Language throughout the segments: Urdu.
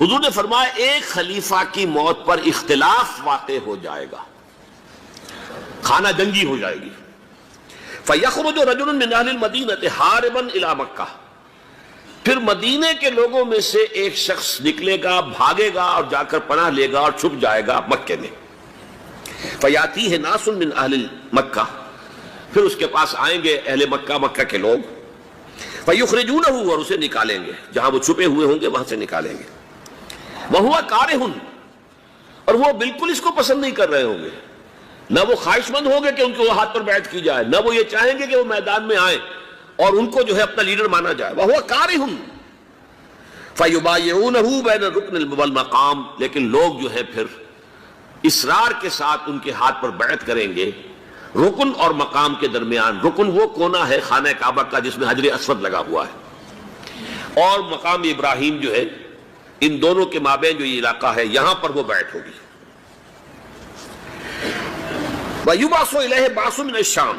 حضور نے فرمایا ایک خلیفہ کی موت پر اختلاف واقع ہو جائے گا، خانہ جنگی ہو جائے گی۔ فَيَخْرُجُ رَجُلٌ مِّنْ أَهْلِ الْمَدِينَةِ حَارِبًا إِلَىٰ مَكَّةَ، پھر مدینے کے لوگوں میں سے ایک شخص نکلے گا، بھاگے گا اور جا کر پناہ لے گا اور چھپ جائے گا مکے میں۔ فَيَأْتِيهِ نَاسٌ مِّنْ أَهْلِ مَكَّةِ، پھر اس کے پاس آئیں گے اہل مکہ، مکہ کے لوگ، فَيُخْرِجُونَهُ، اور اسے نکالیں گے، جہاں وہ چھپے ہوئے ہوں گے وہاں سے نکالیں گے۔ وَهُوَ كَارِهٌ، اور وہ بالکل اس کو پسند نہیں کر رہے ہوں گے، نہ وہ خواہش مند ہوں گے کہ ان کے ہاتھ پر بیعت کی جائے، نہ وہ یہ چاہیں گے کہ وہ میدان میں آئیں اور ان کو جو ہے اپنا لیڈر مانا جائے۔ وَهُوَ كَارِهٌ فَيُبَايِعُونَهُ بَيْنَ الرُّكْنِ وَالْمَقَامِ، لیکن لوگ جو ہے پھر اصرار کے ساتھ ان کے ہاتھ پر بیعت کریں گے رکن اور مقام کے درمیان۔ رکن وہ کونا ہے خانہ کعبہ کا جس میں حجر اسود لگا ہوا ہے، اور مقام ابراہیم جو ہے، ان دونوں کے مابین جو یہ علاقہ ہے یہاں پر وہ بیعت ہوگی۔ وَيُبْعَثُ إِلَيْهِ بَعْثٌ مِّنَ الشَّامِ،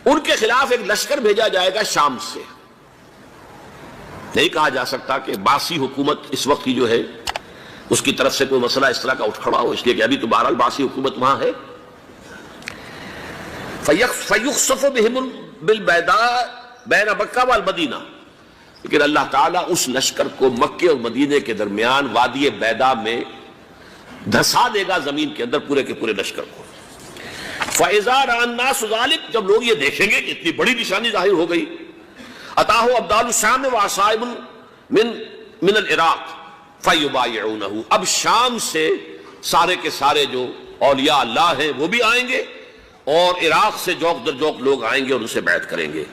ان کے خلاف ایک لشکر بھیجا جائے گا شام سے۔ نہیں کہا جا سکتا کہ باسی حکومت اس وقت کی جو ہے اس کی طرف سے کوئی مسئلہ اس طرح کا اٹھ کھڑا ہو، اس لیے کہ ابھی تو بہرحال باسی حکومت وہاں ہے۔ فَيُخْسَفُ بِهِمُ بِالْبَيْضَاءِ بَيْنَ مَكَّةَ وَالْمَدِينَةِ، لیکن اللہ تعالیٰ اس لشکر کو مکے اور مدینے کے درمیان وادی بیضاء میں دھسا دے گا زمین کے اندر، پورے کے پورے لشکر کو۔ فَإِذَا رَأَى النَّاسُ ذَلِكَ، جب لوگ یہ دیکھیں گے کہ اتنی بڑی نشانی ظاہر ہو گئی، أَتَاهُ أَبْدَالُ الشَّامِ وَعَصَائِبٌ مِّنَ الْعِرَاقِ فَيُبَايِعُونَهُ، اب شام سے سارے کے سارے جو اولیاء اللہ ہیں وہ بھی آئیں گے، اور عراق سے جوق در جوق لوگ آئیں گے اور ان سے بیعت کریں گے۔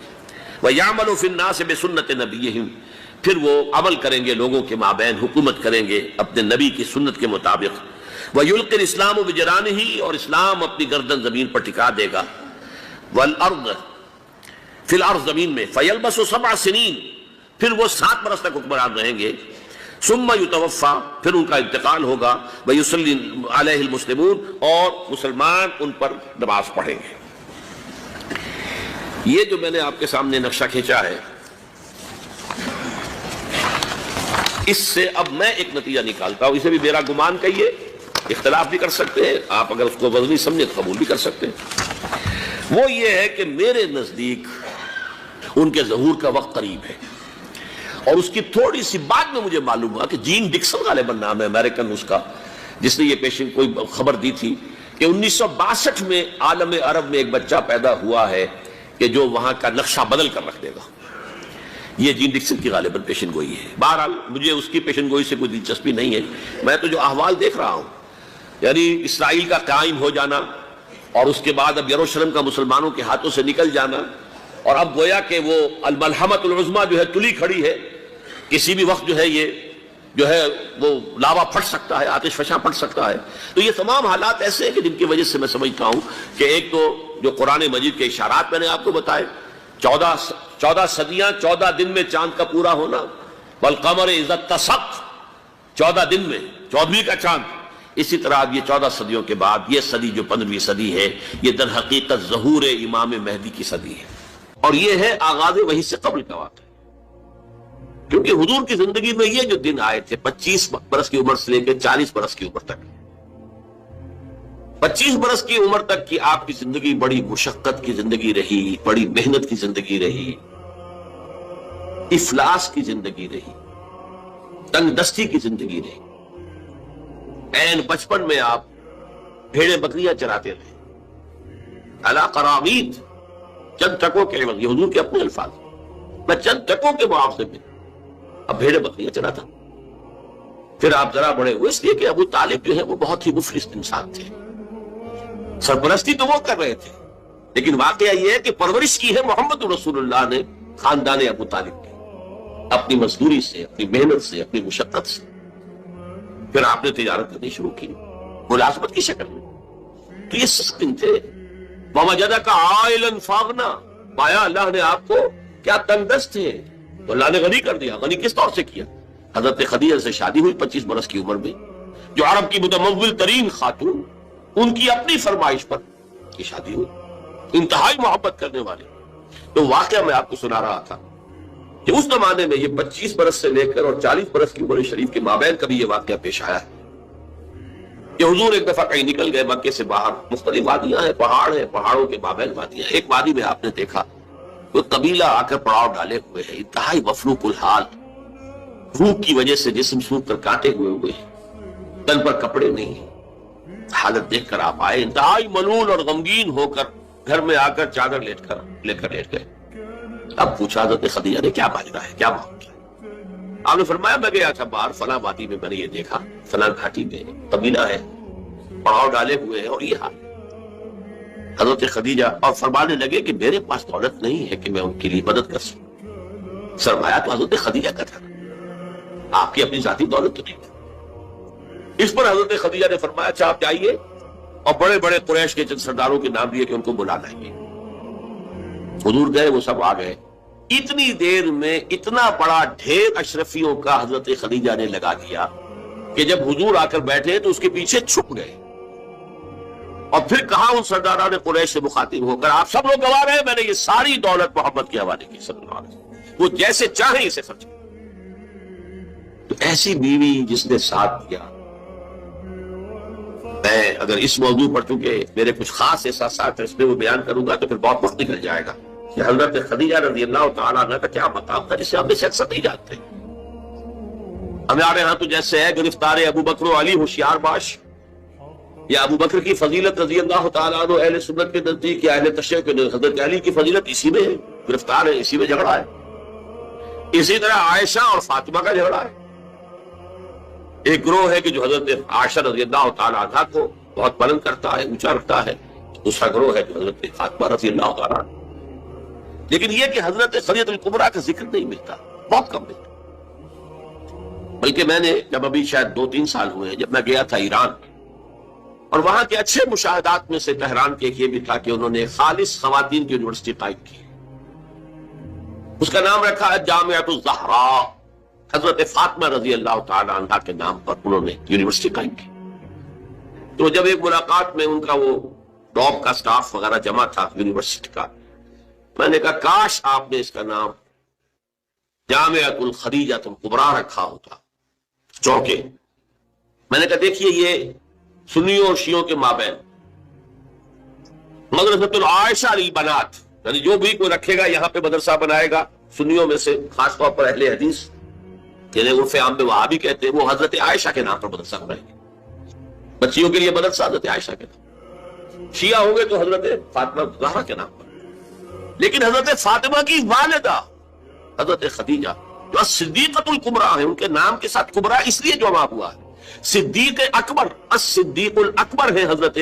وَيَعْمَلُ فِي النَّاسِ بِسُنَّةِ نَبِيِّهِمْ، پھر وہ عمل کریں گے لوگوں کے مابین، حکومت کریں گے اپنے نبی کی سنت کے مطابق۔ وَيُلْقِي الْإِسْلَامُ بِجَرَانِهِ، اور اسلام اپنی گردن زمین پر ٹکا دے گا۔ وَالْأَرْضِ فِي الْأَرْضِ، زمین میں۔ فَيَلْبَسُ 7 سنین، پھر وہ 7 برس تک حکمران رہیں گے۔ ثُمَّ يُتَوَفَّى، پھر ان کا انتقال ہوگا۔ وَيُصَلِّي عَلَيْهِ الْمُسْلِمُونَ، اور مسلمان ان پر نماز پڑھیں گے۔ یہ جو میں نے آپ کے سامنے نقشہ کھینچا ہے، اس سے اب میں ایک نتیجہ نکالتا ہوں، اسے بھی میرا گمان کہیے، اختلاف بھی کر سکتے ہیں آپ، اگر اس کو وزنی سمجھے تو قبول بھی کر سکتے ہیں۔ وہ یہ ہے کہ میرے نزدیک ان کے ظہور کا وقت قریب ہے، اور اس کی تھوڑی سی بعد میں مجھے معلوم ہوا کہ جین ڈکسن غالباً نام ہے امریکن اس کا، جس نے یہ پیشن کوئی خبر دی تھی کہ 1962 میں عالم عرب میں ایک بچہ پیدا ہوا ہے کہ جو وہاں کا نقشہ بدل کر رکھ دے گا۔ یہ جین ڈکسن کی غالباً پیشن گوئی ہے۔ بہرحال مجھے اس کی پیشن گوئی سے کوئی دلچسپی نہیں ہے، میں تو جو احوال دیکھ رہا ہوں، یعنی اسرائیل کا قائم ہو جانا، اور اس کے بعد اب یروشلم کا مسلمانوں کے ہاتھوں سے نکل جانا، اور اب گویا کہ وہ الملحمۃ العظمیٰ جو ہے تلی کھڑی ہے، کسی بھی وقت جو ہے یہ جو ہے وہ لاوا پھٹ سکتا ہے، آتش فشاں پھٹ سکتا ہے۔ تو یہ تمام حالات ایسے ہیں کہ جن کی وجہ سے میں سمجھتا ہوں کہ ایک تو جو قرآن مجید کے اشارات میں نے آپ کو بتائے، 14 صدیاں، 14 دن میں چاند کا پورا ہونا، والقمر اذا اتسق، 14 دن میں 14ویں کا چاند۔ اسی طرح اب یہ 14 صدیوں کے بعد یہ صدی جو 15ویں صدی ہے، یہ در حقیقت ظہور امام مہدی کی صدی ہے، اور یہ ہے آغاز وحی سے قبل کا واقعہ، کیونکہ حضور کی زندگی میں یہ جو دن آئے تھے 25 برس کی عمر سے لے کے 40 برس کی عمر تک، 25 برس کی عمر تک کی آپ کی زندگی بڑی مشقت کی زندگی رہی، بڑی محنت کی زندگی رہی، افلاس کی زندگی رہی، تنگ دستی کی زندگی رہی۔ این بچپن میں آپ بھیڑیں بکریاں چراتے رہے، علا قرامید، چند ٹکوں کے عوض، یہ حضور کے اپنے الفاظ، میں چند ٹکوں کے معاوضے میں اب بھیڑیں بکریاں چراتا۔ پھر آپ ذرا بڑے ہوئے، اس لیے کہ ابو طالب جو ہے وہ بہت ہی مفلس انسان تھے، سرپرستی تو وہ کر رہے تھے، لیکن واقعہ یہ ہے کہ پرورش کی ہے محمد رسول اللہ نے خاندان ابو طالب کی، اپنی مزدوری سے، اپنی محنت سے، اپنی مشقت سے۔ پھر آپ نے تجارت کرنی شروع کی ملازمت کی شکل میں، تو یہ سخت دن تھے۔ وَوَجَدَكَ عَائِلًا فَأَغْنَىٰ، پایا اللہ نے آپ کو کیا تنگ دست تھے تو اللہ نے غنی کر دیا۔ غنی کس طور سے کیا؟ حضرت خدیجہ سے شادی ہوئی 25 برس کی عمر میں، جو عرب کی متمول ترین خاتون، ان کی اپنی فرمائش پر یہ شادی ہوئی، انتہائی محبت کرنے والے۔ تو واقعہ میں آپ کو سنا رہا تھا کہ اس زمانے میں یہ 25 برس سے لے کر اور 40 برس کی عمر شریف کے مابین کبھی یہ واقعہ پیش آیا ہے کہ حضور ایک دفعہ کہیں نکل گئے مکے سے باہر. مختلف وادیاں ہیں، پہاڑ ہیں، پہاڑوں کے مابین وادیاں. ایک وادی میں آپ نے دیکھا وہ قبیلہ آ کر پڑاؤ ڈالے ہوئے ہے، انتہائی مفلوق الحال، بھوک کی وجہ سے جسم سوکھ کر کانٹے ہوئے تن پر کپڑے نہیں. حالت دیکھ کر آپ آئے انتہائی ملول اور غمگین ہو کر گھر میں آ کر چادر لیٹ گئے. اب پوچھا حضرت خدیجہ نے کیا ماجرا ہے، کیا معاملہ ہے؟ آپ نے فرمایا میں گیا تھا باہر فلاں وادی میں، میں نے یہ دیکھا فلاں گھاٹی میں قبیلہ ہے، پڑاؤ ڈالے ہوئے ہیں اور یہ حال. حضرت خدیجہ اور فرمانے لگے کہ میرے پاس دولت نہیں ہے کہ میں ان کے لیے مدد کر سکوں. سرمایہ تو حضرت خدیجہ کا تھا، آپ کی اپنی ذاتی دولت تو نہیں تھی. اس پر حضرت خدیجہ نے فرمایا اچھا آپ جائیے اور بڑے بڑے قریش کے چند سرداروں کے نام دیے کہ ان کو بلا لائیں گے. حضور گئے، وہ سب آ گئے. اتنی دیر میں اتنا بڑا ڈھیر اشرفیوں کا حضرت خدیجہ نے لگا دیا کہ جب حضور آ کر بیٹھے تو اس کے پیچھے چھپ گئے. اور پھر کہا ان سرداران قریش سے مخاطب ہو کر آپ سب لوگ گواہ رہے ہیں میں نے یہ ساری دولت محمد کے حوالے کی صلی اللہ علیہ وسلم، وہ جیسے چاہیں اسے خرچ کریں. تو ایسی بیوی جس نے ساتھ دیا. میں اگر اس موضوع پر چونکہ میرے کچھ خاص احساسات اس میں وہ بیان کروں گا تو پھر بہت وقت نکل جائے گا کہ حضرت خدیجہ رضی اللہ تعالیٰ عنہ کا کیا مقام تھا جسے ہم سیاست نہیں جانتے. ہمارے ہاں تو جیسے ہے گرفتار ابو بکر و علی ہوشیار باش، یا ابو بکر کی فضیلت رضی اللہ تعالیٰ عنہ اہل سنت کے نزدیک یا اہل تشیع کے حضرت علی کی فضیلت اسی میں ہے، گرفتار ہے، اسی میں جھگڑا ہے. اسی طرح عائشہ اور فاطمہ کا جھگڑا ہے. ایک گروہ ہے کہ جو حضرت عائشہ رضی اللہ تعالیٰ عنہ کو بہت بلند کرتا ہے، اونچا رکھتا ہے. دوسرا گروہ ہے جو حضرت فاطمہ رضی اللہ تعالیٰ عنہ. لیکن یہ کہ حضرت خدیجہ الکبریٰ کا ذکر نہیں ملتا، بہت کم ملتا. بلکہ میں نے جب ابھی شاید 2-3 سال ہوئے جب میں گیا تھا ایران، اور وہاں کے اچھے مشاہدات میں سے تہران کے ایک یہ بھی تھا کہ انہوں نے خالص خواتین کی یونیورسٹی قائم کی. اس کا نام رکھا ہے جامعۃ الزہراء. حضرت فاطمہ رضی اللہ تعالی عنہا کے نام پر انہوں نے یونیورسٹی قائم کی. تو جب ایک ملاقات میں ان کا وہ ٹاپ کا سٹاف وغیرہ جمع تھا یونیورسٹی کا، میں نے کہا کاش آپ نے اس کا نام جامعۃ الخدیجہ الکبریٰ رکھا ہوتا. چونکہ میں نے کہا دیکھیے یہ سنیوں اور شیعوں کے مابین مدرسۃ العائشہ للبنات، یعنی جو بھی کوئی رکھے گا یہاں پہ مدرسہ بنائے گا سنیوں میں سے خاص طور پر اہل حدیث جنہیں عرف عام میں وہابی کہتے ہیں، وہ حضرت عائشہ کے نام پر مدرسہ بنائیں گے. بچیوں کے لیے مدرسہ حضرت عائشہ کے نام، شیعہ ہوں گے تو حضرت فاطمہ زہرا کے نام پر. لیکن حضرت فاطمہ کی والدہ حضرت خدیجہ جو صدیقۃ الکبریٰ ہے، ان کے نام کے ساتھ کبریٰ اس لیے جمع ہوا ہے. صدیق اکبر، الصدیق الاکبر ہے حضرت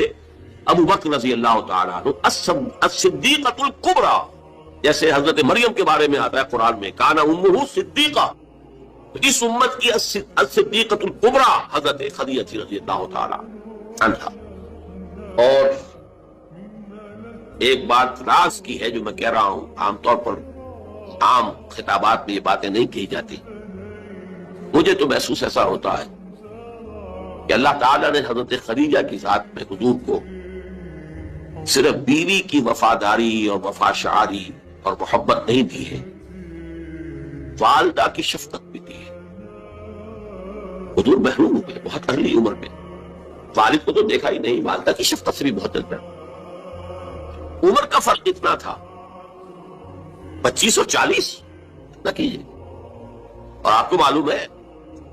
ابو بکر رضی اللہ تعالیٰ عنہ. الصدیقۃ الکبریٰ جیسے حضرت مریم کے بارے میں آتا ہے قرآن میں کانا امہ صدیقہ، اس امت کی الصدیقۃ الکبریٰ حضرت خدیجہ رضی اللہ تعالیٰ عنہا. اور ایک بات راز کی ہے جو میں کہہ رہا ہوں، عام طور پر عام خطابات میں یہ باتیں نہیں کہی جاتی. مجھے تو محسوس ایسا ہوتا ہے کہ اللہ تعالیٰ نے حضرت خدیجہ کی ذات میں حضور کو صرف بیوی کی وفاداری اور وفاشاری اور محبت نہیں دی ہے، والدہ کی شفقت بھی دی ہے. حضور محروم ہوئے بہت ارلی عمر میں، والد کو تو دیکھا ہی نہیں، والدہ کی شفقت سے بھی بہت جلتا. عمر کا فرق اتنا تھا 25 اور 40 نہ کیجیے. اور آپ کو معلوم ہے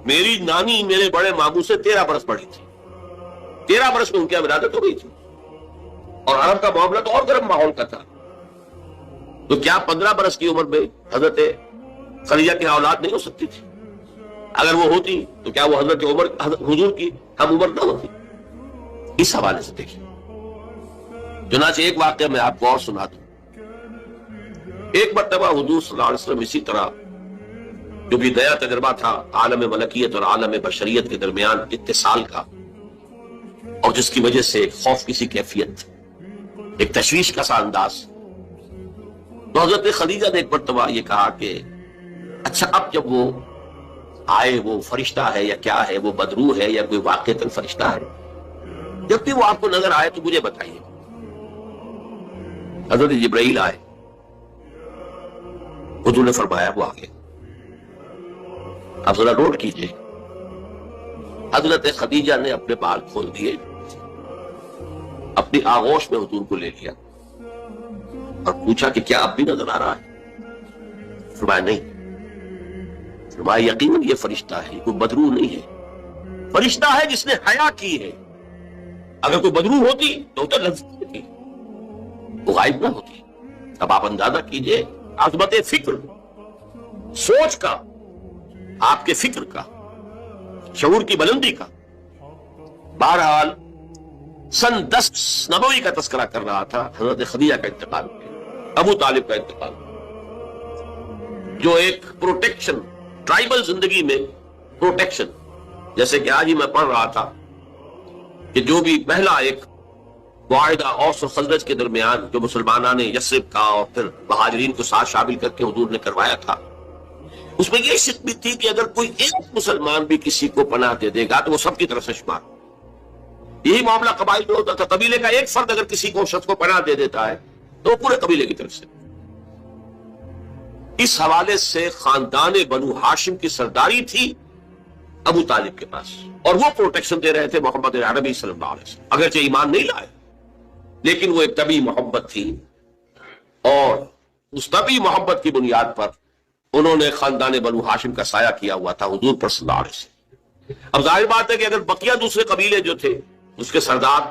میری نانی میرے بڑے ماموں سے 13 برس بڑی تھی. 13 برس میں ان کی ولادت ہو گئی تھی، اور عرب کا معاملہ تو اور گرم ماحول کا تھا. تو کیا 15 برس کی عمر میں حضرت خدیجہ کی اولاد نہیں ہو سکتی تھی؟ اگر وہ ہوتی تو کیا وہ حضرت عمر حضور کی ہم عمر نہ ہوتی؟ اس حوالے سے دیکھیں. چنانچہ ایک واقعہ میں آپ کو اور سنا دوں. ایک مرتبہ حضور صلی اللہ علیہ وسلم اسی طرح جو بھی نیا تجربہ تھا عالم ملکیت اور عالم بشریت کے درمیان اتصال کا، اور جس کی وجہ سے ایک خوف کی سی کیفیت، ایک تشویش کا سا انداز، تو حضرت خدیجہ نے ایک مرتبہ یہ کہا کہ اچھا اب جب وہ آئے وہ فرشتہ ہے یا کیا ہے، وہ بدروح ہے یا کوئی واقعتاً فرشتہ ہے، جب بھی وہ آپ کو نظر آئے تو مجھے بتائیے. حضرت جبرائیل آئے، حضور نے فرمایا وہ آگے. آپ ذرا نوٹ کیجئے، حضرت خدیجہ نے اپنے بال کھول دیے، اپنی آغوش میں حضور کو لے لیا اور پوچھا کہ کیا اب بھی نظر آ رہا ہے؟ فرمایا نہیں۔ فرمایا یقیناً یہ فرشتہ ہے، کوئی بدرو نہیں ہے، فرشتہ ہے جس نے حیا کی ہے۔ اگر کوئی بدرو ہوتی تو لذت ہوتی، وہ غائب نہ ہوتی۔ اب آپ اندازہ کیجئے عظمت فکر، سوچ کا، آپ کے فکر کا، شعور کی بلندی کا۔ بہرحال سن 10 نبوی کا تذکرہ کر رہا تھا، حضرت خدیجہ کا انتقال ہو گیا، ابو طالب کا انتقال ہو گیا، جو ایک پروٹیکشن، ٹرائبل زندگی میں پروٹیکشن، جیسے کہ آج ہی میں پڑھ رہا تھا کہ جو بھی پہلا ایک معاہدہ اوس اور خزرج کے درمیان جو مسلمانوں نے یثرب کا اور پھر مہاجرین کو ساتھ شامل کر کے حضور نے کروایا تھا، اس میں یہ شک بھی تھی کہ اگر کوئی ایک مسلمان بھی کسی کو پناہ دے دے گا تو وہ سب کی طرف سے شمار۔ یہی معاملہ قبائل میں ہوتا تھا، قبیلے کا ایک فرد اگر کسی کو شخص کو پناہ دے دیتا ہے تو پورے قبیلے کی طرف سے۔ اس حوالے سے خاندان بنو ہاشم کی سرداری تھی ابو طالب کے پاس، اور وہ پروٹیکشن دے رہے تھے محمد عربی صلی اللہ علیہ وسلم، اگرچہ ایمان نہیں لائے لیکن وہ ایک طبی محبت تھی، اور اس طبی محبت کی بنیاد پر انہوں نے خاندان بنو ہاشم کا سایہ کیا ہوا تھا حضور پر صلی اللہ علیہ وسلم۔ اب ظاہر بات ہے کہ اگر بقیہ دوسرے قبیلے جو تھے اس کے سردار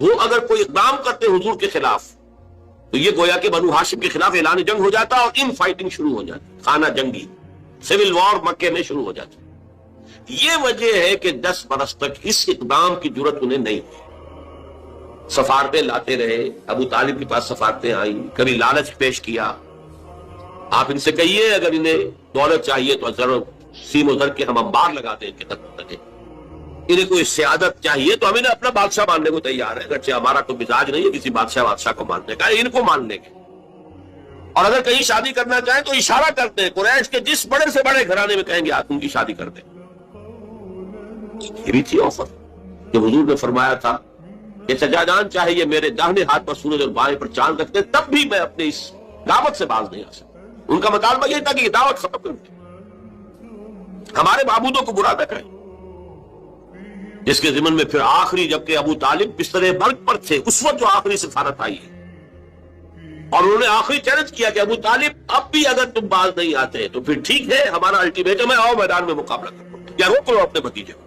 وہ اگر کوئی اقدام کرتے حضور کے خلاف تو یہ گویا کہ بنو ہاشم کے خلاف اعلان جنگ ہو جاتا اور ان فائٹنگ شروع ہو جاتی، خانہ جنگی، سول وار مکے میں شروع ہو جاتی۔ یہ وجہ ہے کہ 10 برس تک اس اقدام کی جرت انہیں نہیں ہوئی۔ سفارتیں لاتے رہے، ابو طالب کے پاس سفارتیں آئیں، کبھی لالچ پیش کیا، آپ ان سے کہیے اگر انہیں دولت چاہیے تو ضرور سیم و زر کے ہم انبار لگا دیں ان کے قدم تک، انہیں کوئی سیادت چاہیے تو ہم انہیں اپنا بادشاہ ماننے کو تیار ہے، اگرچہ ہمارا کوئی مزاج نہیں ہے کسی بادشاہ کو ماننے کا، ان کو مان لیں گے۔ اور اگر کہیں شادی کرنا چاہیں تو اشارہ کرتے ہیں قریش کے جس بڑے سے بڑے گھرانے میں کہیں گے آپ ان کی شادی کر دیں۔ یہ بھی تھی آفر کہ حضور نے فرمایا تھا کہ چچا جان چاہے یہ میرے داہنے ہاتھ پر سورج اور بائیں پر چاند رکھتے تب بھی میں اپنے اس دعوت سے باز نہیں آ سکتا۔ ان کا مطالبہ یہ تھا کہ یہ دعوت ختم کر دیں، ہمارے معبودوں کو برا نہ کریں۔ جس کے ضمن میں پھر آخری جبکہ ابو طالب بستر مرگ پر تھے اس وقت جو آخری سفارت آئی ہے، اور انہوں نے آخری چیلنج کیا کہ ابو طالب اب بھی اگر تم باز نہیں آتے تو پھر ٹھیک ہے، ہمارا الٹیمیٹم ہے، آؤ میدان میں مقابلہ کرو یا روک لو اپنے بھتیجے کو۔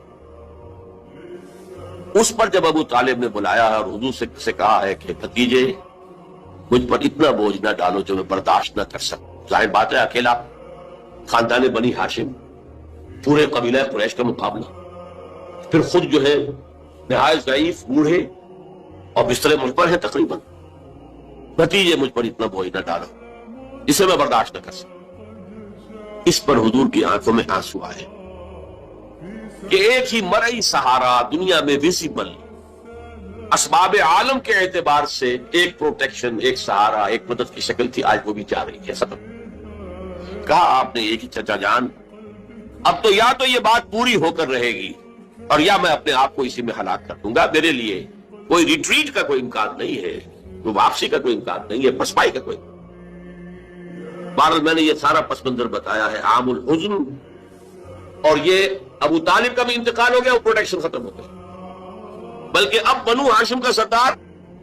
اس پر جب ابو طالب نے بلایا اور حضور سے کہا ہے کہ بھتیجے مجھ پر اتنا بوجھ نہ ڈالو جو میں برداشت نہ کر سکوں۔ ظاہر بات ہے اکیلا خاندان بنی ہاشم، پورے قبیلہ قریش کا مقابلہ، پھر خود جو ہے نہایت ضعیف، بوڑھے اور بستر مرگ پر ہے تقریباً، بھتیجے مجھ پر اتنا بوجھ نہ ڈالو جسے میں برداشت نہ کر سکوں۔ اس پر حضور کی آنکھوں میں آنسو آئے کہ ایک ہی مرئی سہارا دنیا میں ویزیبل اسباب عالم کے اعتبار سے ایک پروٹیکشن، ایک سہارا، ایک مدد کی شکل تھی، آج وہ بھی جا رہی ہے ختم۔ کہا آپ نے ایک ہی چچا جان اب تو یا تو یہ بات پوری ہو کر رہے گی اور یا میں اپنے آپ کو اسی میں ہلاک کر دوں گا، میرے لیے کوئی ریٹریٹ کا کوئی امکان نہیں ہے، کوئی واپسی کا کوئی امکان نہیں ہے، پسپائی کا کوئی۔ بہرحال میں نے یہ سارا پس منظر بتایا ہے عام الحزن، اور یہ ابو طالب کا بھی انتقال ہو گیا، وہ پروٹیکشن ختم ہو گئی، بلکہ اب بنو ہاشم کا سردار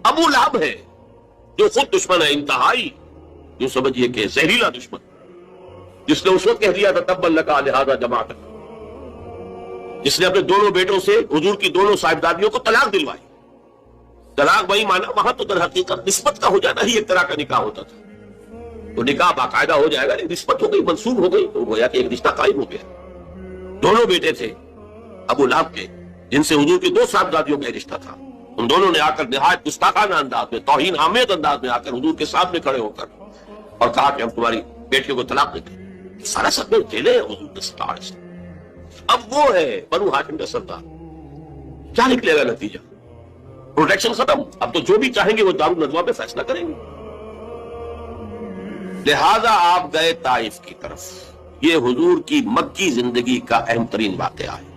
ابو لہب ہے جو خود دشمن ہے انتہائی، جو سمجھیے کہ زہریلا دشمن، جس نے اس وقت کہہ دیا تھا تبا لکا لہذا جماعت، جس نے اپنے دونوں بیٹوں سے حضور کی دونوں صاحبزادیوں کو طلاق دلوائی۔ طلاق بھائی مانا وہاں تو در حقیقت نسبت کا ہو جانا ہی ایک طرح کا نکاح ہوتا تھا، تو نکاح باقاعدہ ہو جائے گا، نسبت ہو گئی، منسوب ہو گئی، تو گویا کہ ایک رشتہ قائم ہو گیا۔ دونوں بیٹے تھے ابو لہب کے جن سے حضور کی 2 صاحبزادیوں کا رشتہ تھا، ان دونوں نے آ کر نہایت گستاخانہ انداز میں، توہین آمیز انداز میں آ کر حضور کے سامنے کھڑے ہو کر اور کہا کہ ہم تمہاری بیٹیوں کو طلاق دیں گے۔ سارا سب میں جیلے ہیں حضور کے صلی اللہ علیہ وسلم۔ اب وہ ہے بنو ہاشم کا سردار، کیا نکلے گا نتیجہ؟ پروٹیکشن ختم، اب تو جو بھی چاہیں گے وہ دارالندوا میں فیصلہ کریں گے۔ لہذا آپ گئے طائف کی طرف، یہ حضور کی مکی زندگی کا اہم ترین واقعہ ہے۔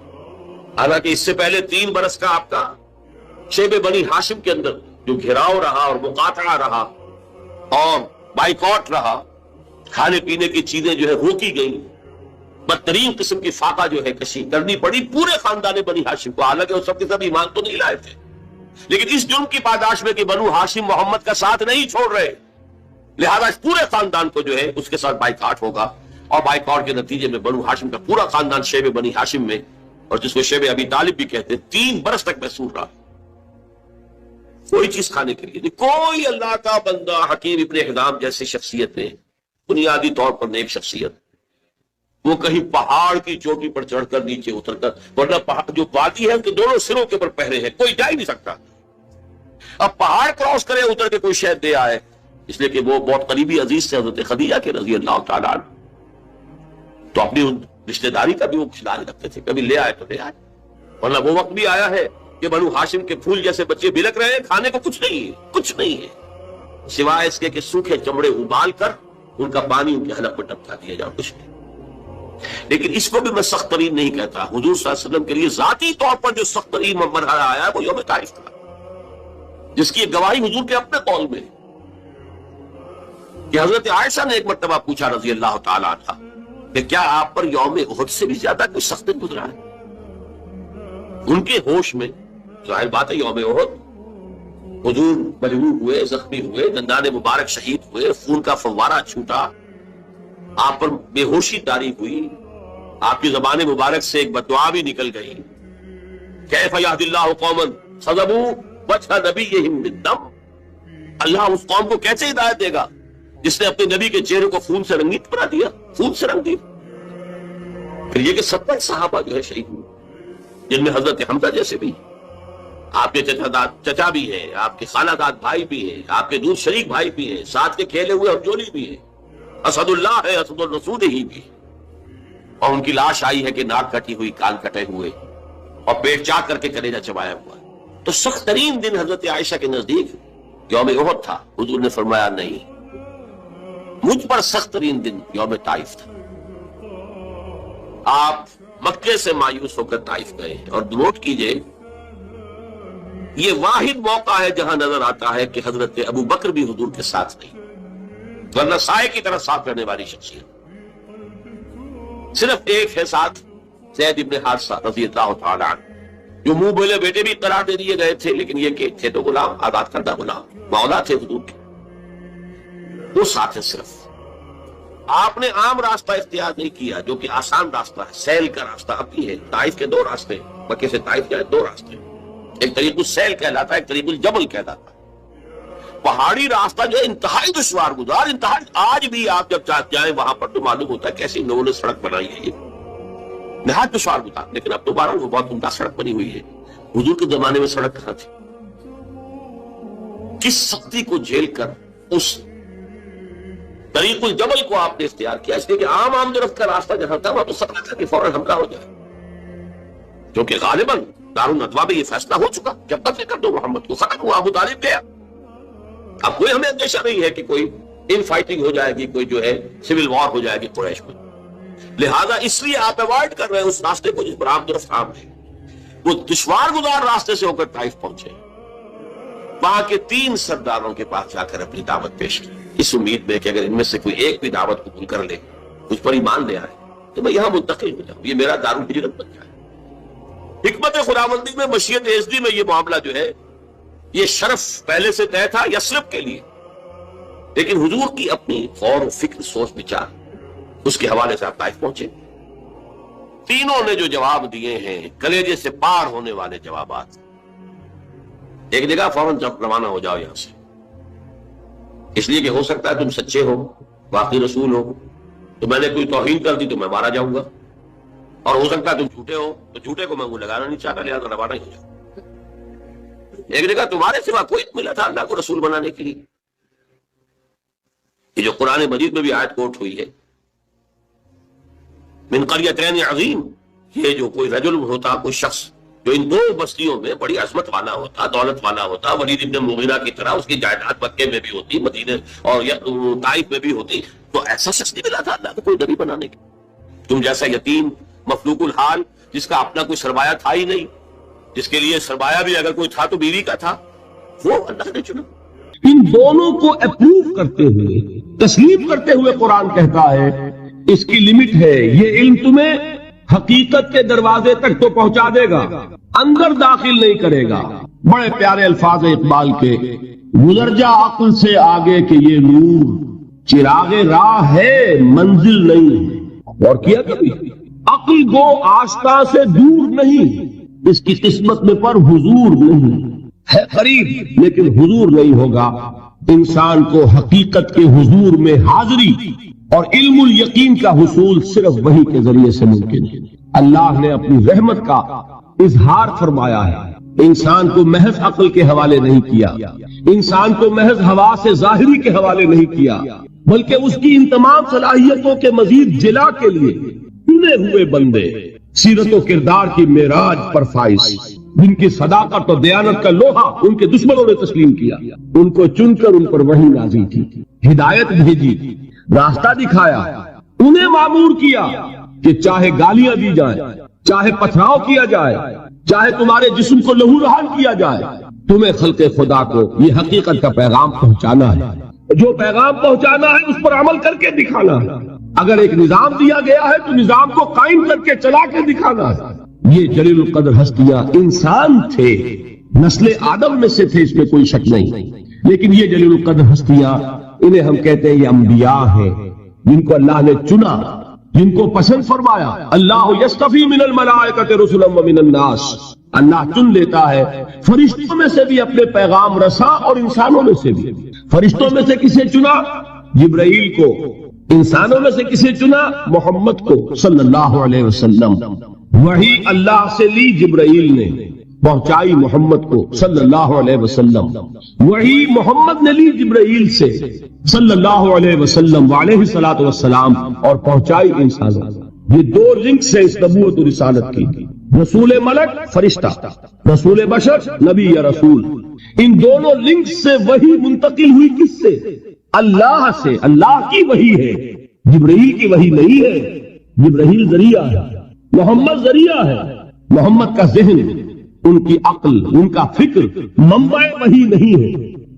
حالانکہ اس سے پہلے 3 برس کا آپ کا شیب بنی ہاشم کے اندر جو گھراؤ رہا اور مقاطعہ رہا اور بائیکاٹ رہا، کھانے پینے کی چیزیں جو ہے روکی گئیں، بدترین قسم کی فاقہ جو ہے کشی کرنی پڑی پورے خاندان بنی ہاشم کو، حالانکہ وہ سب کے سب ایمان تو نہیں لائے تھے، لیکن اس جرم کی پاداش میں کہ بنو ہاشم محمد کا ساتھ نہیں چھوڑ رہے، لہذا اس پورے خاندان کو جو ہے اس کے ساتھ بائیکاٹ ہوگا، اور بائیکاٹ کے نتیجے میں بنو ہاشم کا پورا خاندان شیب بنی ہاشم میں، اور جس کو شیب ابی طالب بھی کہتے ہیں، 3 برس تک محصور رہا، کوئی چیز کھانے کے لیے نہیں۔ کوئی اللہ کا بندہ حکیم ابن حزام جیسی شخصیت ہے، بنیادی طور پر نیک شخصیت، وہ کہیں پہاڑ کی چوٹی پر چڑھ کر نیچے اتر کر، ورنہ پہاڑ جو وادی ہے ان کے دونوں سروں کے اوپر پہرے ہیں، کوئی جا ہی نہیں سکتا، اب پہاڑ کراس کرے اتر کے کوئی شہد دے آئے، اس لیے کہ وہ بہت قریبی عزیز سے حضرت خدیجہ کے رضی اللہ تعالیٰ عنہ، تو اپنی ان رشتہ داری کا بھی وہ خیال رکھتے تھے، کبھی لے آئے تو لے آئے، ورنہ وہ وقت بھی آیا ہے کہ بنو ہاشم کے پھول جیسے بچے بلک رہے ہیں، کھانے کو کچھ نہیں ہے، کچھ نہیں ہے سوائے اس کے کہ سوکھے چمڑے ابال کر ان کا پانی ان کے حلق پر ٹپکا دیا جائے، کچھ نہیں۔ لیکن اس کو بھی میں سخت ترین نہیں کہتا، حضور صلی اللہ علیہ وسلم کے لیے ذاتی طور پر جو سخت ترین مرحلہ آیا ہے وہ یوم طائف تھا، جس کی گواہی حضور کے اپنے قول میں کہ حضرت عائشہ نے ایک مرتبہ پوچھا رضی اللہ تعالیٰ عنہ کہ کیا آپ پر یوم احد سے بھی زیادہ کوئی سخت دن گزرا ہے؟ ان کے ہوش میں ظاہر بات ہے یوم احد حضور مجروح ہوئے، زخمی ہوئے، دندان مبارک شہید ہوئے، خون کا فوارہ چھوٹا، آپ پر بے ہوشی طاری ہوئی، آپ کی زبان مبارک سے ایک بددعا بھی نکل گئی، کیف یہدی اللہ قوما صدبوا وجہ نبیہم بالدم، اللہ اس قوم کو کیسے ہدایت دے گا جس نے اپنے نبی کے چہرے کو خون سے رنگیت بنا دیا، خون سے رنگ دیا۔ پھر یہ کہ 70 صحابہ جو ہے شہید ہوئے، جن میں حضرت حمزہ جیسے بھی، آپ کے چچا بھی ہیں، آپ کے خالہ داد بھائی بھی ہیں، آپ کے دور شریک بھائی بھی ہیں، ساتھ کے کھیلے ہوئے ہمجولی بھی ہیں، اسد اللہ ہے، اسد الرسول ہی بھی، اور ان کی لاش آئی ہے کہ ناک کٹی ہوئی، کان کٹے ہوئے، اور پیٹ چاک کر کے کلیجہ چبایا ہوا۔ تو سخت ترین دن حضرت عائشہ کے نزدیک یوم احد تھا، حضور نے فرمایا نہیں، مجھ پر سخت ترین دن یوم طائف تھا۔ آپ مکے سے مایوس ہو کر طائف گئے، اور نوٹ کیجئے یہ واحد موقع ہے جہاں نظر آتا ہے کہ حضرت ابو بکر بھی حضور کے ساتھ نہیں، ورنہ سائے کی طرح ساتھ رہنے والی شخصیت، صرف ایک ہے ساتھ، زید ابن حارثہ رضی اللہ تعالیٰ عنہ، جو منہ بولے بیٹے بھی قرار دے دیے گئے تھے، لیکن یہ کہ تھے تو غلام، آزاد کردہ غلام، مولا تھے حضور کے، وہ ساتھ ہے صرف۔ آپ نے عام راستہ اختیار نہیں کیا جو کہ آسان راستہ ہے، سیل کا راستہ اب بھی ہے، طائف کے 2 راستے، مکے سے طائف جائے 2 راستے، ایک طریق السیل کہلاتا ہے، ایک طریق الجبل کہلاتا ہے، پہاڑی راستہ جو ہے انتہائی دشوار گزار، انتہائی، آج بھی آپ جب جائیں وہاں پر تو معلوم ہوتا ہے کیسے لوگوں نے سڑک بنائی ہے، یہ نہایت دشوار گزار، لیکن اب دوبارہ وہ بہت عمدہ سڑک بنی ہوئی ہے۔ حضور کے زمانے میں سڑک کہاں تھی؟ کس سختی کو جھیل کر اس طریق الجبل کو آپ نے اختیار کیا، اس لیے کہ عام آمد کا راستہ جہاں تھا وہاں تو سطح تھا کہ فوراً حملہ ہو جائے، کیونکہ غالباً دارالندوا میں یہ فیصلہ ہو چکا کہ اب قتل کر دو محمد کو، ختم ہوا، ابو طالب گیا، اب کوئی ہمیں اندیشہ نہیں ہے کہ کوئی ان فائٹنگ ہو جائے گی، کوئی جو ہے سول وار ہو جائے گی قریش میں، لہذا اس لیے آپ ایوائڈ کر رہے ہیں اس راستے کو جس پر عام عام ہے۔ وہ دشوار گزار راستے سے ہو کر طائف پہنچے، وہاں کے 3 سرداروں کے پاس جا کر اپنی دعوت پیش کی، اس امید میں کہ اگر ان میں سے کوئی ایک بھی دعوت قبول کر لے، مجھ پر ایمان لے آئے تو میں یہاں منتقل ہو جاؤں، یہ میرا دارالہجرت بن جائے۔ حکمت خداوندی میں، مشیت ازلی میں یہ معاملہ جو ہے یہ شرف پہلے سے طے تھا یثرب کے لیے، لیکن حضور کی اپنی غور و فکر، سوچ بچار، اس کے حوالے سے آپ طائف پہنچے۔ تینوں نے جو جواب دیے ہیں کلیجے سے پار ہونے والے جوابات، ایک جگہ فوراً جب روانہ ہو جاؤ یہاں سے، اس لیے کہ ہو سکتا ہے تم سچے ہو، واقعی رسول ہو، تو میں نے کوئی توہین کر دی تو میں مارا جاؤں گا، اور ہو سکتا ہے تم جھوٹے ہو تو جھوٹے کو میں وہ لگانا نہیں چاہتا، لہٰذا روانہ ہی ہو جاؤں۔ ایک جگہ تمہارے سوا کوئی ملا تھا اللہ کو رسول بنانے کے لیے، یہ جو قرآن مجید میں بھی آیت کوٹ ہوئی ہے، من قریتین عظیم، یہ جو کوئی رجل ہوتا، کوئی شخص جو ان 2 بستیوں میں بڑی عظمت والا ہوتا، دولت والا ہوتا، ولید ابن مغیرہ کی طرح اس کی جائیداد مکے میں بھی ہوتی، مدینے اور طائف میں بھی ہوتی، تو ایسا شخص نہیں ملا تھا اللہ کو کوئی نبی بنانے کے۔ تم جیسا یتیم مفلوق الحال، جس کا اپنا کوئی سرمایہ تھا ہی نہیں، جس کے لیے سرمایہ بھی اگر کوئی تھا تو بیوی کا تھا، وہ اللہ نے چنا۔ ان دونوں کو اپروو کرتے ہوئے، تسلیم کرتے ہوئے قرآن کہتا ہے اس کی لمٹ ہے. یہ علم تمہیں حقیقت کے دروازے تک تو پہنچا دے گا، اندر داخل نہیں کرے گا. بڑے پیارے الفاظ اقبال کے، گزر جا عقل سے آگے کہ یہ نور چراغ راہ ہے منزل نہیں. اور کیا کبھی عقل گو آشنا سے دور نہیں، اس کی قسمت میں پر حضور نہیں ہے. قریب لیکن حضور نہیں ہوگا. انسان کو حقیقت کے حضور میں حاضری اور علم الیقین کا حصول صرف وحی کے ذریعے سے ممکن ہے. اللہ نے اپنی رحمت کا اظہار فرمایا ہے. انسان کو محض عقل کے حوالے نہیں کیا، انسان کو محض ہوا سے ظاہری کے حوالے نہیں کیا، بلکہ اس کی ان تمام صلاحیتوں کے مزید جلا کے لیے چنے ہوئے بندے، سیرت و کردار کی معراج پر فائز، جن کی صداقت اور دیانت کا لوہا ان کے دشمنوں نے تسلیم کیا، ان کو چن کر ان پر وحی نازل کی، ہدایت بھیجی، راستہ دکھایا، انہیں مامور کیا کہ چاہے گالیاں دی جائیں، چاہے پتھراؤ کیا جائے، چاہے تمہارے جسم کو لہو لہان کیا جائے، تمہیں خلق خدا کو یہ حقیقت کا پیغام پہنچانا ہے. جو پیغام پہنچانا ہے اس پر عمل کر کے دکھانا ہے. اگر ایک نظام دیا گیا ہے تو نظام کو قائم کر کے چلا کے دکھانا ہے. یہ جلیل القدر ہستیاں انسان تھے، نسل آدم میں سے تھے، اس میں کوئی شک نہیں، لیکن یہ جلیل القدر ہستیاں، انہیں ہم کہتے ہیں یہ انبیاء ہیں جن کو اللہ نے چنا، جن کو پسند فرمایا. اللہ یصطفی من الملائکۃ رسلا ومن الناس، اللہ چن لیتا ہے فرشتوں میں سے بھی اپنے پیغام رساں اور انسانوں میں سے بھی. فرشتوں میں سے کسے چنا؟ جبرائیل کو. انسانوں میں سے کسے چنا؟ محمد کو صلی اللہ علیہ وسلم. وہی اللہ سے لی جبرائیل نے، پہنچائی محمد کو صلی اللہ علیہ وسلم. وہی محمد نے لی جبرائیل سے صلی اللہ علیہ وسلم وعلیہ الصلوۃ والسلام اور پہنچائی انسانوں. یہ دو لنکس ہیں اس نبوت و رسالت کی، رسول ملک فرشتہ، رسول بشر نبی یا رسول. ان دونوں لنکس سے وحی منتقل ہوئی کس سے؟ اللہ سے. اللہ کی وحی ہے، جبرائیل کی وحی نہیں ہے. جبرائیل ذریعہ ہے، محمد ذریعہ ہے. محمد کا ذہن، ان کی عقل، ان کا فکر منبع وحی نہیں ہے،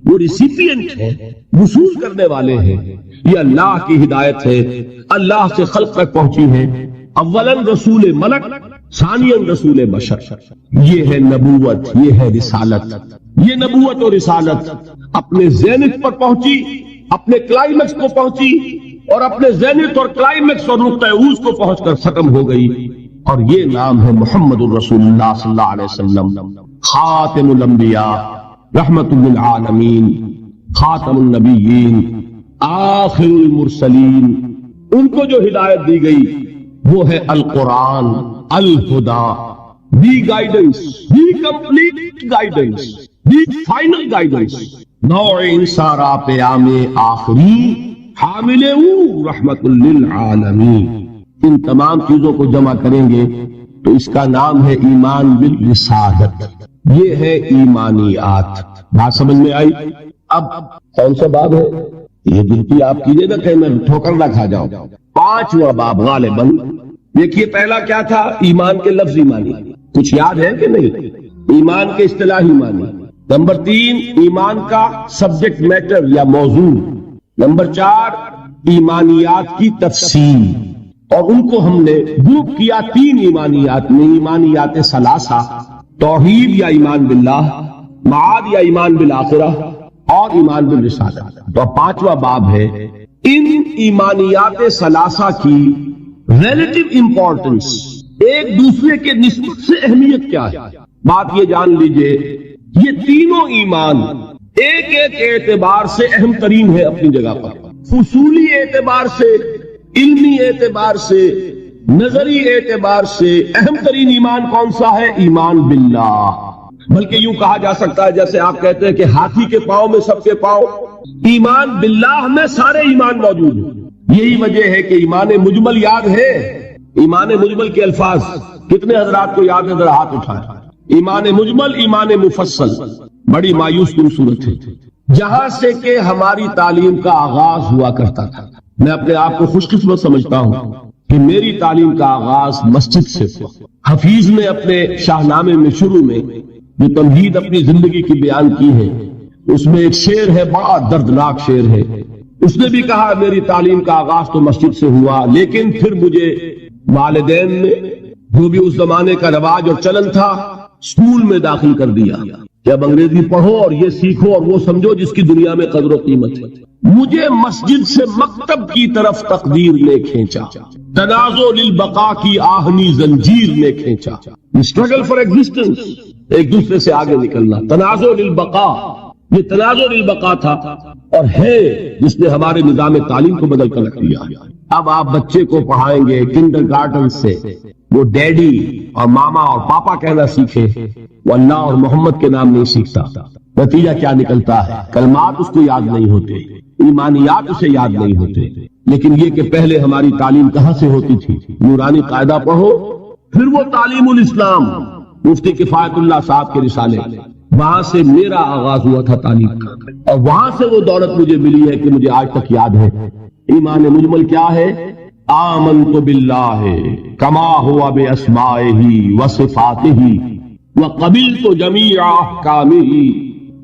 وہ ریسیپینٹ ہے، وصول کرنے والے ہیں. یہ اللہ کی ہدایت ہے، اللہ سے خلق تک پہنچی ہے. اولاً رسول ملک، ثانیاً رسول بشر. یہ ہے نبوت، یہ ہے رسالت. یہ نبوت اور رسالت اپنے زینت پر پہنچی، اپنے کلائمیکس کو پہنچی، اور اپنے زینت اور کلائمیکس اور نقطہ عروج کو پہنچ کر ختم ہو گئی. اور یہ نام ہے محمد الرسول اللہ صلی اللہ علیہ وسلم، خاتم الانبیاء، رحمت للعالمین، خاتم النبیین، آخر المرسلین. ان کو جو ہدایت دی گئی وہ ہے القرآن، الہدا، the guidance, the complete guidance, the final guidance. نوع انسارا پیام آخری حامل رحمت للعالمین. ان تمام چیزوں کو جمع کریں گے تو اس کا نام ہے ایمان بالرسالت. یہ ہے ایمانیات. بات سمجھ میں آئی؟ اب کون سا باب ہے یہ؟ گنتی آپ کیجئے نہ کہ میں ٹھوکر نہ کھا جاؤں. 5واں باب غالباً. دیکھیے پہلا کیا تھا؟ ایمان کے لفظی معنی. کچھ یاد ہے کہ نہیں؟ ایمان کے اصطلاحی معنی. نمبر 3 ایمان کا سبجیکٹ میٹر یا موضوع. نمبر 4 ایمانیات کی تفصیل، اور ان کو ہم نے گروپ کیا 3 ایمانیات میں. ایمانیات ثلاثہ، توحید یا ایمان باللہ، معاد یا ایمان بالآخرہ، اور ایمان بالرسالہ. تو 5واں باب ہے ان ایمانیات ثلاثہ کی ریلیٹو امپورٹنس، ایک دوسرے کے نسبت سے اہمیت کیا ہے. بات یہ جان لیجئے یہ تینوں ایمان ایک ایک اعتبار سے اہم ترین ہے اپنی جگہ پر. اصولی اعتبار سے، علمی اعتبار سے، نظری اعتبار سے اہم ترین ایمان کون سا ہے؟ ایمان باللہ. بلکہ یوں کہا جا سکتا ہے جیسے آپ کہتے ہیں کہ ہاتھی کے پاؤں میں سب کے پاؤں، ایمان باللہ میں سارے ایمان موجود ہیں. یہی وجہ ہے کہ ایمان مجمل یاد ہے. ایمان مجمل کے الفاظ کتنے حضرات کو یاد ہے؟ ذرا ہاتھ اٹھائیں. ایمان مجمل، ایمان مفصل، بڑی مایوس کن صورت ہے. جہاں سے کہ ہماری تعلیم کا آغاز ہوا کرتا تھا. میں اپنے آپ کو خوش قسمت سمجھتا ہوں کہ میری تعلیم کا آغاز مسجد سے ہوا. حفیظ نے اپنے شاہنامے میں شروع میں جو تمہید اپنی زندگی کی بیان کی ہے، اس میں ایک شعر ہے، بڑا دردناک شعر ہے. اس نے بھی کہا میری تعلیم کا آغاز تو مسجد سے ہوا، لیکن پھر مجھے والدین نے جو بھی اس زمانے کا رواج اور چلن تھا اسکول میں داخل کر دیا کہ اب انگریزی پڑھو اور یہ سیکھو اور وہ سمجھو جس کی دنیا میں قدر و قیمت ہے۔ مجھے مسجد سے مکتب کی طرف تقدیر نے کھینچا، تنازع للبقاء کی آہنی زنجیر نے کھینچا، اسٹرگل فار ایگزسٹنس، ایک دوسرے سے آگے نکلنا، تنازع للبقاء، یہ تنازع للبقاء تھا اور ہے جس نے ہمارے نظام تعلیم کو بدل کر رکھ دیا۔ اب آپ بچے کو پڑھائیں گے کنڈر گارڈن سے، وہ ڈیڈی اور ماما اور پاپا کہنا سیکھے، وہ اللہ اور محمد کے نام نہیں سیکھتا، نتیجہ کیا نکلتا ہے؟ کلمات اس کو یاد نہیں ہوتے، ایمانیات اسے یاد نہیں ہوتے۔ لیکن یہ کہ پہلے ہماری تعلیم کہاں سے ہوتی تھی؟ نورانی قاعدہ پڑھو، پھر وہ تعلیم الاسلام مفتی کفایت اللہ صاحب کے رسالے، وہاں سے میرا آغاز ہوا تھا تعلیم کا، اور وہاں سے وہ دولت مجھے ملی ہے کہ مجھے آج تک یاد ہے۔ ایمان مجمل کیا ہے؟ آمنت باللہ کما ہوا باسمائہ وصفاتہ وقبلت جمیع احکامہ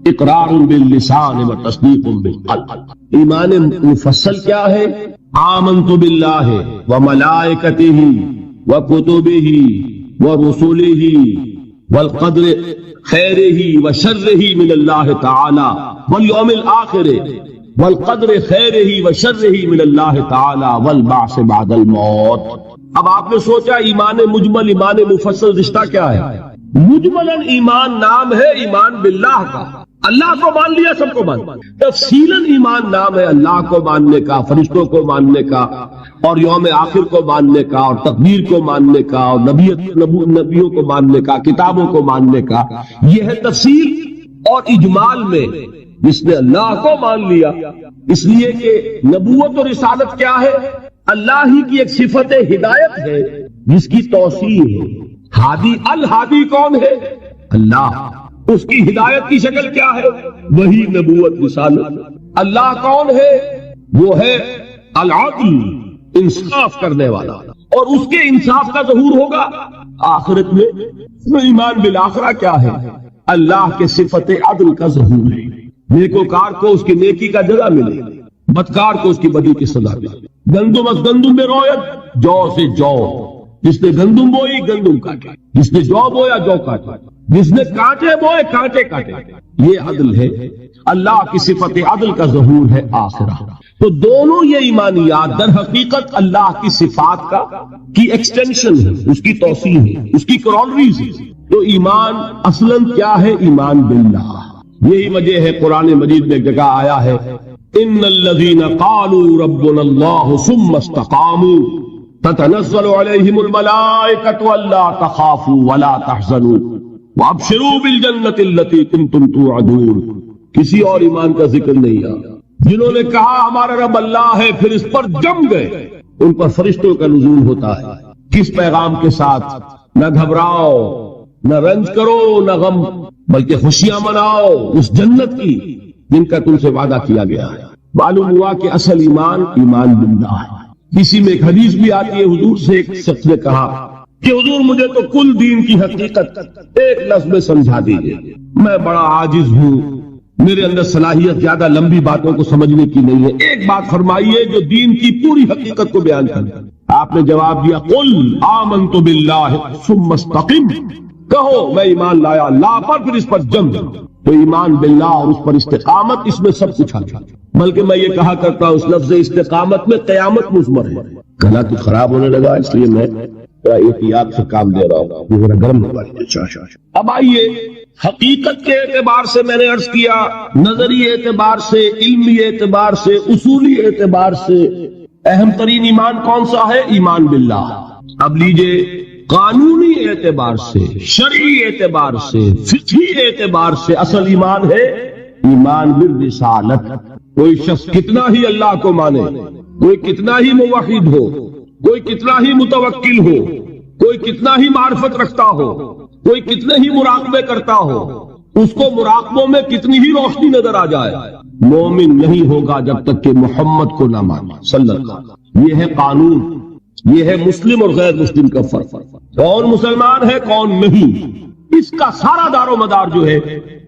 اقرار باللسان وتصدیق بالقلب۔ ایمان مفصل کیا ہے؟ آمنت باللہ وملائکتہ وکتبہ ورسلہ والقدر خیرہ وشرہ من اللہ تعالی والیوم الآخر والقدر خیرہ وشرہ من اللہ تعالی والبعث بعد الموت۔ اب آپ نے سوچا ایمان مجمل ایمان مفصل رشتہ کیا ہے؟ مجملاً ایمان نام ہے ایمان باللہ کا، اللہ کو مان لیا سب کو مان، تفصیلاً ایمان نام ہے اللہ کو ماننے کا، فرشتوں کو ماننے کا، اور یوم آخر کو ماننے کا، اور تقدیر کو ماننے کا، اور نبیوں کو ماننے کا، کتابوں کو ماننے کا۔ یہ ہے تفصیل اور اجمال میں جس نے اللہ کو مان لیا، اس لیے کہ نبوت اور رسالت کیا ہے؟ اللہ ہی کی ایک صفت ہدایت ہے جس کی توسیع ہے۔ ہادی الہادی کون ہے؟ اللہ، اس کی ہدایت کی شکل کیا ہے؟ وہی نبوت رسالت۔ اللہ کون ہے؟ وہ ہے العدل، انصاف کرنے والا، اور اس کے انصاف کا ظہور ہوگا آخرت میں۔ ایمان بالآخرہ کیا ہے؟ اللہ کے صفت عدل کا ظہور ہے، نیکوکار کو اس کی نیکی کا جزا ملے، بدکار کو اس کی بدی کی سزا ملے۔ گندم از گندم میں رویت، جو سے جو، جس نے گندم بوئی گندم کاٹے، جس نے جو بویا جو کاٹے، جس نے کانٹے بوئے کانٹے کاٹے۔ یہ عدل ہے، اللہ کی صفت عدل کا ظہور ہے آخرہ۔ تو دونوں یہ ایمانیات در حقیقت اللہ کی صفات کی ایکسٹینشن ہے، اس کی توسیع ہے، اس کی کرالریز ہے۔ تو ایمان اصلاً کیا ہے؟ ایمان باللہ۔ یہی وجہ ہے قرآن مجید میں ایک جگہ آیا ہے ان الذین قالوا ربنا اللہ ثم استقاموا تتنزل علیہم الملائکۃ الا تخافوا ولا تحزنوا وابشروا بالجنۃ التی کنتم توعدون۔ کسی اور ایمان کا ذکر نہیں ہے۔ جنہوں نے کہا ہمارا رب اللہ ہے پھر اس پر جم گئے، ان پر فرشتوں کا نزول ہوتا ہے۔ کس پیغام کے ساتھ؟ نہ گھبراؤ، نہ رنج کرو، نہ غم، بلکہ خوشیاں مناؤ اس جنت کی جن کا تم سے وعدہ کیا گیا ہے۔ معلوم ہوا کہ اصل ایمان ایمان باللہ ہے۔ اسی میں ایک حدیث بھی آتی ہے، حضور سے ایک شخص نے کہا کہ حضور مجھے تو کل دین کی حقیقت ایک لفظ میں سمجھا دیجیے، میں بڑا عاجز ہوں، میرے اندر صلاحیت زیادہ لمبی باتوں کو سمجھنے کی نہیں ہے، ایک بات فرمائیے جو دین کی پوری حقیقت کو بیان کرے۔ آپ نے جواب دیا قل آمنت باللہ ثم استقم، کہو میں ایمان لایا اللہ پر پھر اس پر جم جاؤ۔ تو ایمان باللہ اور اس پر استقامت، اس میں سب کچھ آ جائے۔ بلکہ میں یہ کہا کرتا ہوں اس لفظ استقامت میں قیامت مضمر ہے۔ گلا تو خراب ہونے لگا اس لیے میں احتیاط سے کام دے رہا ہوں، یہ ذرا گرم ہو رہا ہے۔ اب آئیے حقیقت کے اعتبار سے میں نے عرض کیا، نظری اعتبار سے، علمی اعتبار سے، اصولی اعتبار سے اہم ترین ایمان کون سا ہے؟ ایمان باللہ۔ اب لیجئے قانونی اعتبار سے، شرعی اعتبار سے، فقہی اعتبار سے اصل ایمان ہے ایمان بالرسالت۔ کوئی شخص کتنا ہی اللہ کو مانے، کوئی کتنا ہی موحد ہو، کوئی کتنا ہی متوکل ہو، کوئی کتنا ہی معرفت رکھتا ہو، کوئی کتنے ہی مراقبے کرتا ہو، اس کو مراقبوں میں کتنی ہی روشنی نظر آ جائے، مومن نہیں ہوگا جب تک کہ محمد کو نہ مانے صلی اللہ علیہ وسلم۔ یہ ہے قانون، یہ ہے مسلم اور غیر مسلم کا فرق، کون مسلمان ہے کون نہیں۔ اس کا سارا دار و مدار جو ہے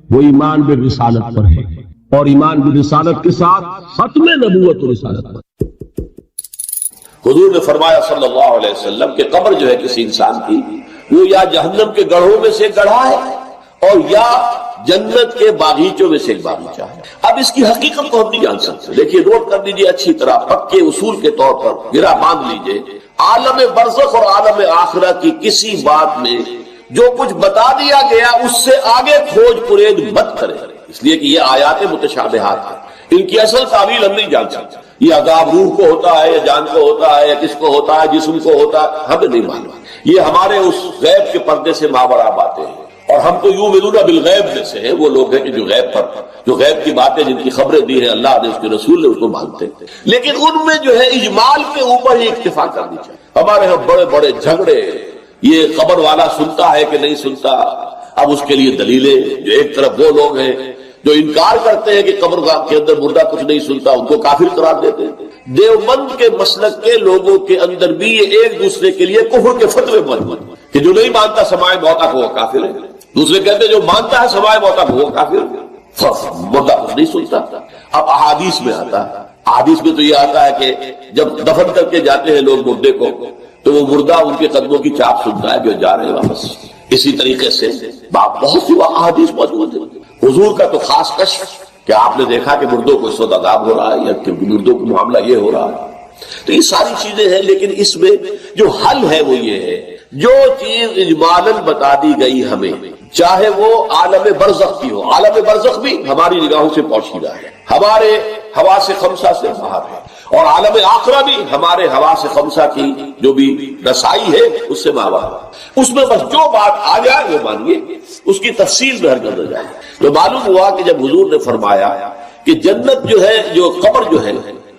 وہ ایمان بالرسالت پر ہے۔ اور ایمان کی رسالت کے ساتھ ختم نبوت و رسالت پر۔ حضور نے فرمایا صلی اللہ علیہ وسلم کہ قبر جو ہے کسی انسان کی وہ یا جہنم کے گڑھوں میں سے گڑھا ہے اور یا جنت کے باغیچوں میں سے ایک باغیچہ ہے۔ اب اس کی حقیقت کو ہم نہیں جان سکتے، دیکھیے نوٹ کر لیجیے اچھی طرح، پکے اصول کے طور پر گرا باندھ لیجیے، عالم برزخ اور عالم آخرہ کی کسی بات میں جو کچھ بتا دیا گیا اس سے آگے کھوج پرید مت کرے، اس لیے کہ یہ آیات متشابہات ہیں، ان کی اصل تعویل ہم نہیں جان سکتے۔ یہ عذاب روح کو ہوتا ہے یا جان کو ہوتا ہے یا کس کو ہوتا ہے، جسم کو ہوتا ہے، ہمیں نہیں معلوم۔ یہ ہمارے اس غیب کے پردے سے ماورا باتیں ہیں، اور ہم تو یؤمنون بالغیب میں سے ہیں، وہ لوگ ہیں کہ جو غیب کی باتیں جن کی خبریں دی ہیں اللہ نے، اس کے رسول نے، اس کو مانتے ہیں، لیکن ان میں جو ہے اجمال کے اوپر ہی اکتفا کرنی چاہیے۔ ہمارے ہاں بڑے بڑے جھگڑے، یہ قبر والا سنتا ہے کہ نہیں سنتا، اب اس کے لیے دلیلیں، جو ایک طرف وہ لوگ ہیں جو انکار کرتے ہیں کہ قبر کے اندر مردہ کچھ نہیں سنتا، ان کو کافر قرار دیتے ہیں۔ دیوبند کے مسلک کے لوگوں کے اندر بھی یہ ایک دوسرے کے لیے کفر کے فتوے موجود ہیں کہ جو نہیں مانتا سماع موتا کو وہ کافر ہے، دوسرے کہتے ہیں جو مانتا ہے سماع موتا کو وہ کافر ہے، مردہ کچھ نہیں سنتا۔ اب احادیث میں آتا ہے، احادیث میں تو یہ آتا ہے کہ جب دفن کر کے جاتے ہیں لوگ مردے کو تو وہ مردہ ان کے قدموں کی چاپ سنتا ہے جو جا رہے ہیں واپس۔ اسی طریقے سے بہت سی احادیث موجود ہیں۔ حضور کا تو خاص کشف کہ آپ نے دیکھا کہ مردوں کو اس وقت عذاب ہو رہا ہے یا کہ مردوں کو معاملہ یہ ہو رہا ہے، تو یہ ساری چیزیں ہیں، لیکن اس میں جو حل ہے وہ یہ ہے، جو چیز اجمالاً بتا دی گئی ہمیں، چاہے وہ عالم برزخ کی ہو، عالم برزخ بھی ہماری نگاہوں سے پوشیدہ ہے، ہمارے حواس خمسہ سے باہر ہے، اور عالم آخرہ بھی ہمارے حواس خمسہ کی جو بھی رسائی ہے اس سے باہر ہے، اس میں بس جو بات آ جائے وہ مانیے، اس کی تفصیل میں ہرگز نہ جائے۔ تو معلوم ہوا کہ جب حضور نے فرمایا کہ جنت جو ہے، جو قبر جو ہے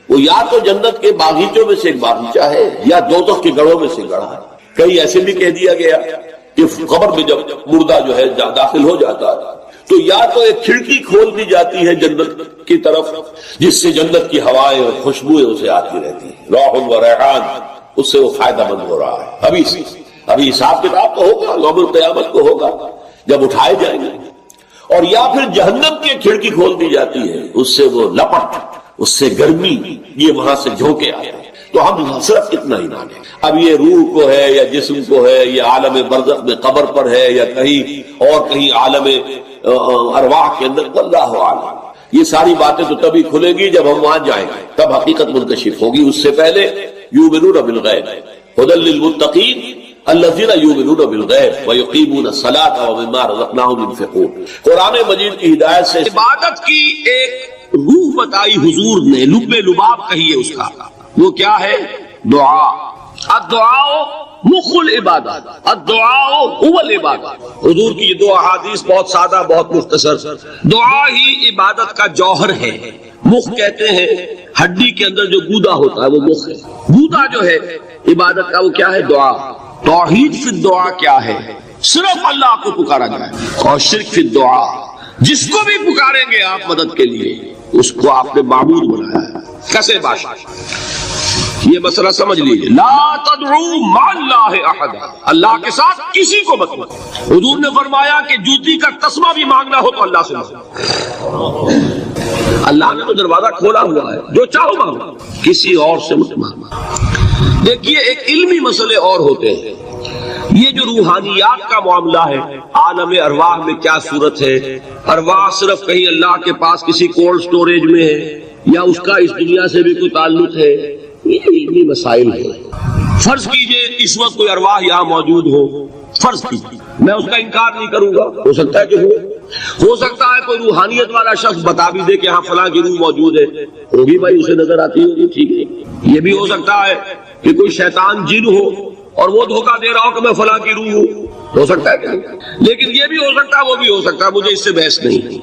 وہ یا تو جنت کے باغیچوں میں سے ایک باغیچہ ہے یا دوزخ کے گڑھوں میں سے گڑھا ہے۔ کہیں ایسے بھی کہہ دیا گیا کہ قبر میں جب مردہ جو ہے داخل ہو جاتا ہے تو یا تو ایک کھڑکی کھول دی جاتی ہے جنت کی طرف جس سے جنت کی ہوائیں اور خوشبوئیں اسے آتی رہتی ہیں، روح و ریحان، اس سے وہ فائدہ مند ہو رہا ہے۔ ابھی حساب کتاب تو ہوگا، یوم القیامت کو ہوگا جب اٹھائے جائیں گے، اور یا پھر جہنم کی کھڑکی کھول دی جاتی ہے، اس سے وہ لپٹ، اس سے گرمی، یہ وہاں سے جھونکے آئے۔ تو ہم صرف اتنا ہی مانیں، اب یہ روح کو ہے یا جسم کو ہے، یہ عالم برزخ میں قبر پر ہے یا کہیں اور کہیں عالم ارواح کے اندر، واللہ اعلم۔ یہ ساری باتیں تو تبھی کھلیں گی جب ہم وہاں جائیں گے، تب حقیقت منکشف ہوگی۔ اس سے پہلے یؤمنون بالغیب ھدی للمتقین الذین یؤمنون بالغیب ویقیمون الصلاۃ ومما رزقناہم ينفقون۔ قرآن مجید کی ہدایت سے عبادت کی ایک روح بتائی حضور نے، لب لباب کہیے اس کا، وہ کیا ہے؟ دعا۔ الدعاء مخ العبادت، الدعاء هو العبادت۔ حضور کی یہ دو احادیث بہت سادہ، بہت مختصر۔ دعا ہی عبادت کا جوہر ہے۔ مخ کہتے ہیں ہڈی کے اندر جو گودا ہوتا ہے وہ مخ ہے، گودا جو ہے عبادت کا وہ کیا ہے؟ دعا۔ توحید فی الدعا کیا ہے؟ صرف اللہ کو پکارا جائے، اور شرک فی الدعا، جس کو بھی پکاریں گے آپ مدد کے لیے اس کو آپ نے معبود بنایا ہے۔ کسے باشا یہ مسئلہ سمجھ لیجیے، لا تدعو مع اللہ احد، اللہ کے ساتھ کسی کو مت مانگو۔ حضور نے فرمایا کہ جوتی کا تسمہ بھی مانگنا ہو تو اللہ سے مانگو۔ اللہ نے تو دروازہ کھولا ہوا ہے، جو چاہو مانگو، کسی اور سے مت مانگو۔ دیکھیے ایک علمی مسئلے اور ہوتے ہیں، یہ جو روحانیات کا معاملہ ہے، عالم ارواح میں کیا صورت ہے، ارواح صرف کہیں اللہ کے پاس کسی کولڈ سٹوریج میں ہے یا اس کا اس دنیا سے بھی کوئی تعلق ہے، یہ علمی مسائل ہے۔ فرض کیجئے اس وقت کوئی ارواح یہاں موجود ہو، فرض کیجئے، میں اس کا انکار نہیں کروں گا، ہو سکتا ہے کہ ہو سکتا ہے کوئی روحانیت والا شخص بتا بھی دے کہ ہاں فلاں کی روح موجود ہے، ہوگی بھائی، اسے نظر آتی ہوگی، ٹھیک ہے۔ یہ بھی ہو سکتا ہے کہ کوئی شیطان جن ہو اور وہ دھوکہ دے رہا ہو کہ میں فلاں کی روح ہوں، ہو سکتا ہے کہ نہیں، لیکن یہ بھی ہو سکتا ہے، وہ بھی ہو سکتا ہے، مجھے اس سے بحث نہیں۔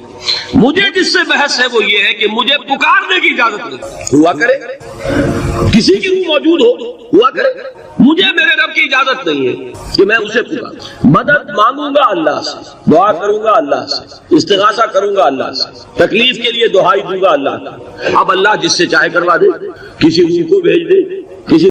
مجھے جس سے بحث ہے وہ یہ ہے کہ مجھے پکارنے کی اجازت نہیں، ہوا کرے کسی کی روح موجود ہوا کرے، مجھے میرے رب کی اجازت نہیں ہے کہ میں اسے پکاروں۔ مدد مانگوں گا اللہ سے، دعا کروں گا اللہ سے، استغاثہ کروں گا اللہ سے، تکلیف کے لیے دعائی دوں گا اللہ کا۔ اب اللہ جس سے چاہے کروا دے، کسی روح کو بھیج دے،